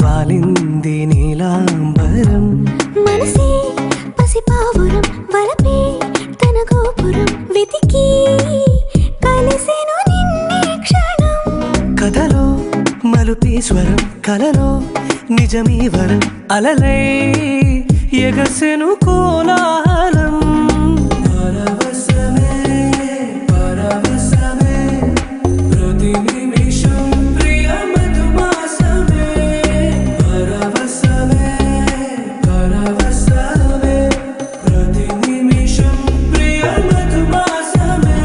వాలింది నీలాంబరం మనసే పసిపావురం వలపే తన గోపురం వెతికి కలిసెను నిన్నే క్షణం కథలో మలుపీశ్వరం కలలో నిజమీవరం అలలై ఎగసెను కోలాహలం పరవశమే పరవశమే ప్రతి నిమిషం ప్రియ మధుమాసమే పరవశమే పరవశమే ప్రతి నిమిషం ప్రియ మధుమాసమే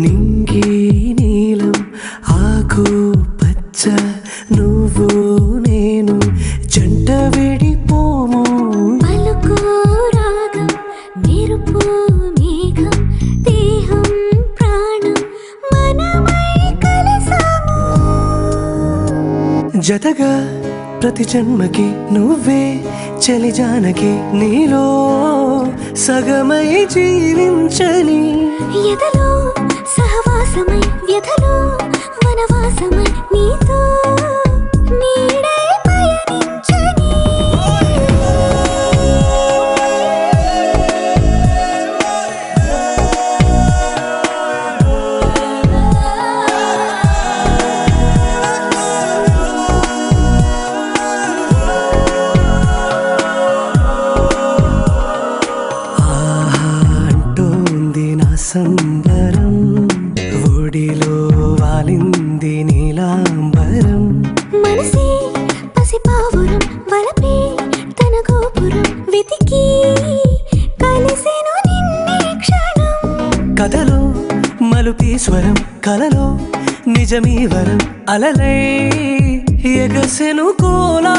నింగి నీలం ఆకు పచ్చ నువ్వు నేను జంట విడిపోము పలుకు రాగం మెరుపు మేఘం దేహం ప్రాణం మనమై కలిసాము జతగా ప్రతి జన్మకి నువ్వే చలి జానకి నీలో సగమై జీవించని ఎదలో సహవాసమై వ్యధలో వనవాసమై నీతో నీడై పయనించని అంటోంది నా సంబరం ఒడిలో వాలింది నీలాంబరం మనసే పసిపావురం వలపే తన గోపురం వెతికి కలిసెను నిన్నే క్షణం కథలో మలుపీశ్వరం కలలో నిజమీవరం అలలై ఎగసెను కోలా